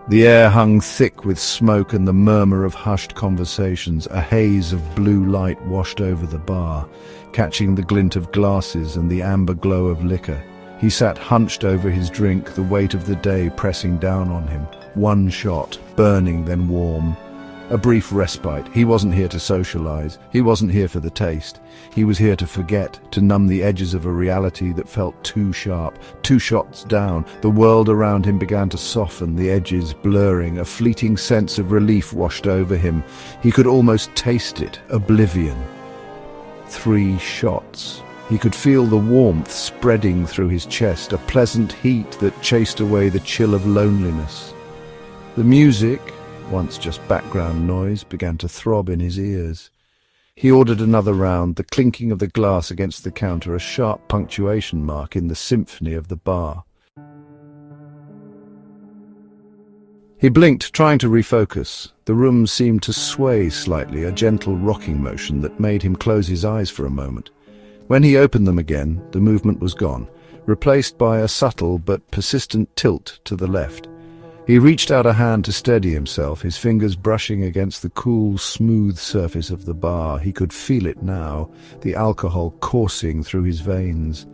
The air hung thick with smoke and the murmur of hushed conversations. A haze of blue light washed over the bar, catching the glint of glasses and the amber glow of liquor. He sat hunched over his drink, the weight of the day pressing down on him. One shot, burning then warm. A brief respite. He wasn't here to socialize. He wasn't here for the taste. He was here to forget, to numb the edges of a reality that felt too sharp. 2 shots down, the world around him began to soften, the edges blurring. A fleeting sense of relief washed over him. He could almost taste it. Oblivion. 3 shots. He could feel the warmth spreading through his chest, a pleasant heat that chased away the chill of loneliness. The music, once just background noise, began to throb in his ears. He ordered another round, the clinking of the glass against the counter, a sharp punctuation mark in the symphony of the bar. He blinked, trying to refocus. The room seemed to sway slightly, a gentle rocking motion that made him close his eyes for a moment. When he opened them again, the movement was gone, replaced by a subtle but persistent tilt to the left. He reached out a hand to steady himself, his fingers brushing against the cool, smooth surface of the bar. He could feel it now, the alcohol coursing through his veins.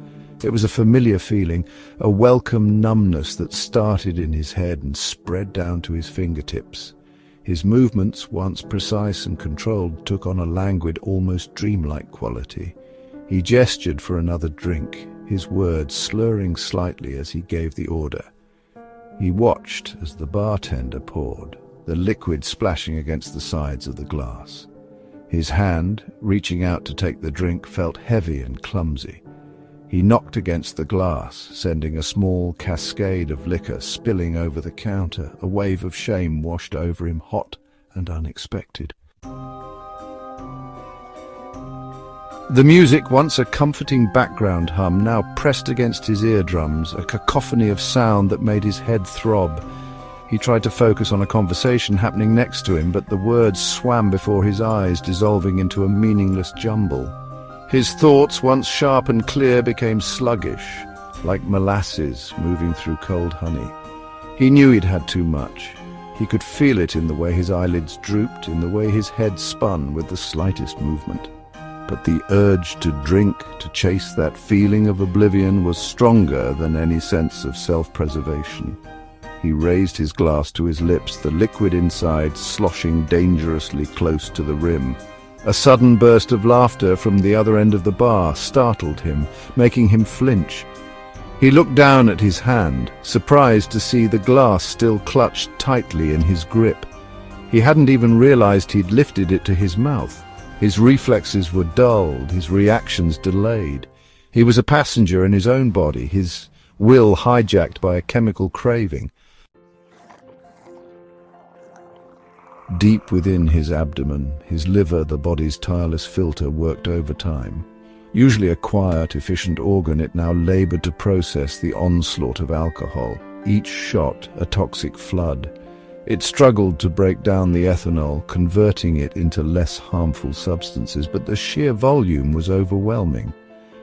It was a familiar feeling, a welcome numbness that started in his head and spread down to his fingertips. His movements, once precise and controlled, took on a languid, almost dreamlike quality. He gestured for another drink, his words slurring slightly as he gave the order. He watched as the bartender poured, the liquid splashing against the sides of the glass. His hand, reaching out to take the drink, felt heavy and clumsy. He knocked against the glass, sending a small cascade of liquor spilling over the counter. A wave of shame washed over him, hot and unexpected. The music, once a comforting background hum, now pressed against his eardrums, a cacophony of sound that made his head throb. He tried to focus on a conversation happening next to him, but the words swam before his eyes, dissolving into a meaningless jumble. His thoughts, once sharp and clear, became sluggish, like molasses moving through cold honey. He knew he'd had too much. He could feel it in the way his eyelids drooped, in the way his head spun with the slightest movement. But the urge to drink, to chase that feeling of oblivion, was stronger than any sense of self-preservation. He raised his glass to his lips, the liquid inside sloshing dangerously close to the rim. A sudden burst of laughter from the other end of the bar startled him, making him flinch. He looked down at his hand, surprised to see the glass still clutched tightly in his grip. He hadn't even realized he'd lifted it to his mouth. His reflexes were dulled, his reactions delayed. He was a passenger in his own body, his will hijacked by a chemical craving. Deep within his abdomen, his liver, the body's tireless filter, worked overtime. Usually a quiet, efficient organ, it now labored to process the onslaught of alcohol, each shot a toxic flood. It struggled to break down the ethanol, converting it into less harmful substances, but the sheer volume was overwhelming.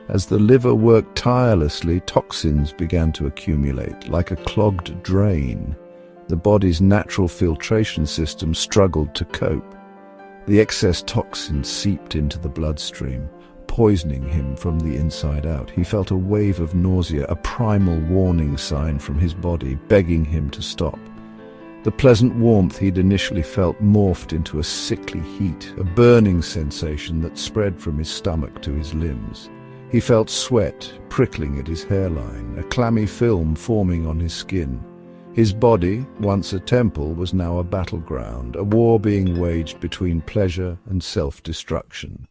As the liver worked tirelessly, toxins began to accumulate, like a clogged drain. The body's natural filtration system struggled to cope. The excess toxin seeped into the bloodstream, poisoning him from the inside out. He felt a wave of nausea, a primal warning sign from his body, begging him to stop. The pleasant warmth he'd initially felt morphed into a sickly heat, a burning sensation that spread from his stomach to his limbs. He felt sweat prickling at his hairline, a clammy film forming on his skin. His body, once a temple, was now a battleground, a war being waged between pleasure and self-destruction.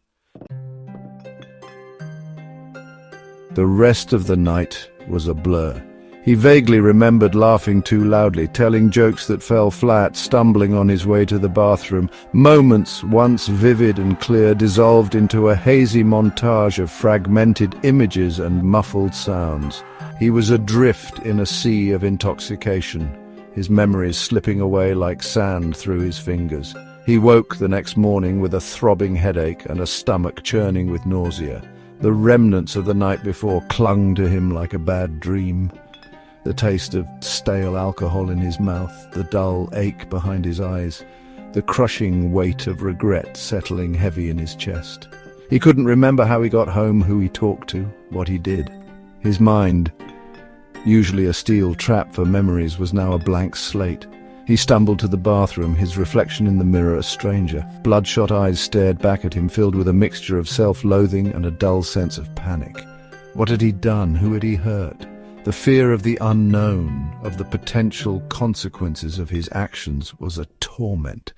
The rest of the night was a blur. He vaguely remembered laughing too loudly, telling jokes that fell flat, stumbling on his way to the bathroom. Moments, once vivid and clear, dissolved into a hazy montage of fragmented images and muffled sounds. He was adrift in a sea of intoxication, his memories slipping away like sand through his fingers. He woke the next morning with a throbbing headache and a stomach churning with nausea. The remnants of the night before clung to him like a bad dream. The the taste of stale alcohol in his mouth, the dull ache behind his eyes, the crushing weight of regret settling heavy in his chest. He couldn't remember how he got home, who he talked to, what he did. His mind, usually a steel trap for memories, was now a blank slate. He stumbled to the bathroom, his reflection in the mirror a stranger. Bloodshot eyes stared back at him, filled with a mixture of self-loathing and a dull sense of panic. What had he done? Who had he hurt? The fear of the unknown, of the potential consequences of his actions, was a torment.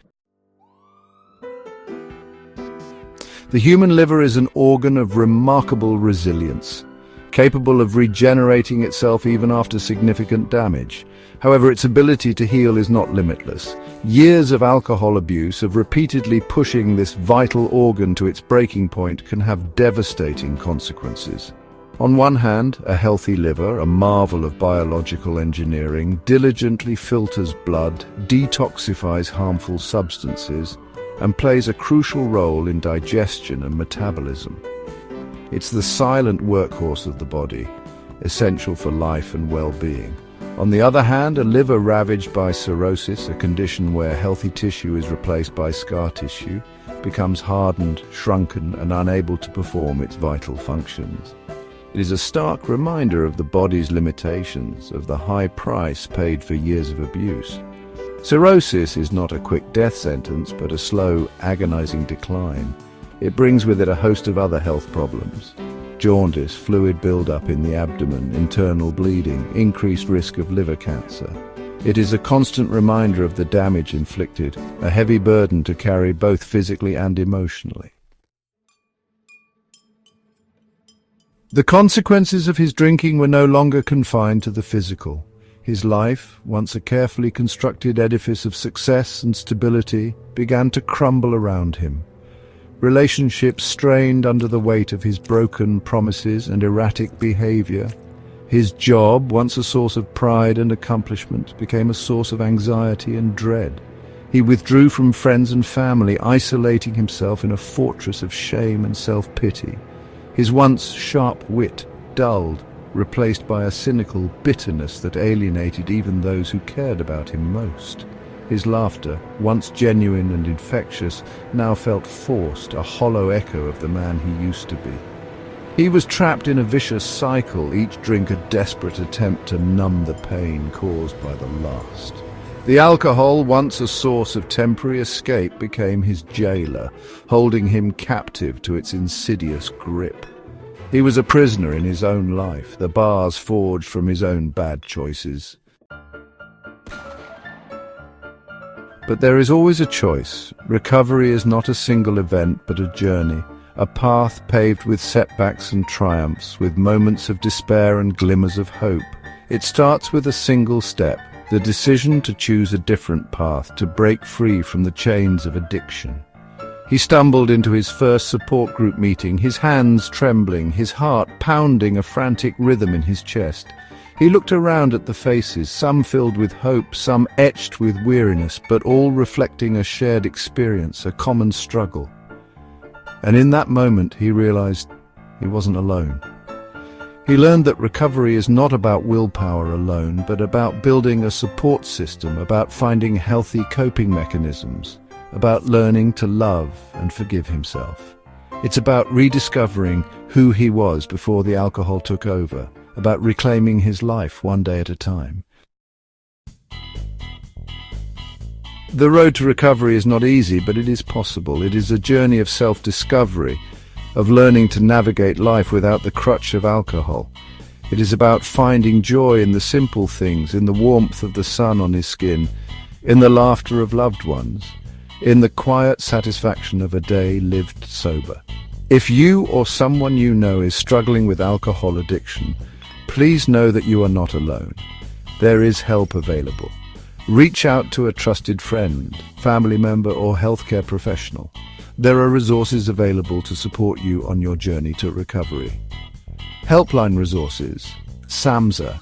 The human liver is an organ of remarkable resilience, capable of regenerating itself even after significant damage. However, its ability to heal is not limitless. Years of alcohol abuse, of repeatedly pushing this vital organ to its breaking point, can have devastating consequences. On one hand, a healthy liver, a marvel of biological engineering, diligently filters blood, detoxifies harmful substances, and plays a crucial role in digestion and metabolism. It's the silent workhorse of the body, essential for life and well-being. On the other hand, a liver ravaged by cirrhosis, a condition where healthy tissue is replaced by scar tissue, becomes hardened, shrunken, and unable to perform its vital functions. It is a stark reminder of the body's limitations, of the high price paid for years of abuse. Cirrhosis is not a quick death sentence, but a slow, agonizing decline. It brings with it a host of other health problems: jaundice, fluid buildup in the abdomen, internal bleeding, increased risk of liver cancer. It is a constant reminder of the damage inflicted, a heavy burden to carry both physically and emotionally. The consequences of his drinking were no longer confined to the physical. His life, once a carefully constructed edifice of success and stability, began to crumble around him. Relationships strained under the weight of his broken promises and erratic behavior. His job, once a source of pride and accomplishment, became a source of anxiety and dread. He withdrew from friends and family, isolating himself in a fortress of shame and self-pity. His once sharp wit dulled, replaced by a cynical bitterness that alienated even those who cared about him most. His laughter, once genuine and infectious, now felt forced, a hollow echo of the man he used to be. He was trapped in a vicious cycle, each drink a desperate attempt to numb the pain caused by the last. The alcohol, once a source of temporary escape, became his jailer, holding him captive to its insidious grip. He was a prisoner in his own life, the bars forged from his own bad choices. But there is always a choice. Recovery is not a single event, but a journey, a path paved with setbacks and triumphs, with moments of despair and glimmers of hope. It starts with a single step, the decision to choose a different path, to break free from the chains of addiction. He stumbled into his first support group meeting, his hands trembling, his heart pounding a frantic rhythm in his chest. He looked around at the faces, some filled with hope, some etched with weariness, but all reflecting a shared experience, a common struggle. And in that moment he realized he wasn't alone. He learned that recovery is not about willpower alone, but about building a support system, about finding healthy coping mechanisms, about learning to love and forgive himself. It's about rediscovering who he was before the alcohol took over, about reclaiming his life one day at a time. The road to recovery is not easy, but it is possible. It is a journey of self-discovery, of learning to navigate life without the crutch of alcohol. It is about finding joy in the simple things, in the warmth of the sun on his skin, in the laughter of loved ones, in the quiet satisfaction of a day lived sober. If you or someone you know is struggling with alcohol addiction, please know that you are not alone. There is help available. Reach out to a trusted friend, family member, or healthcare professional. There are resources available to support you on your journey to recovery. Helpline resources: SAMHSA,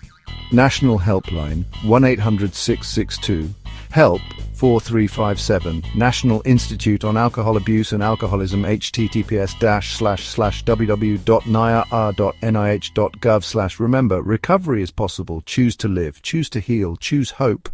National Helpline 1-800-662, HELP 4357. National Institute on Alcohol Abuse and Alcoholism, https://www.nayar.nih.gov/. Remember, recovery is possible. Choose to live, choose to heal, choose hope.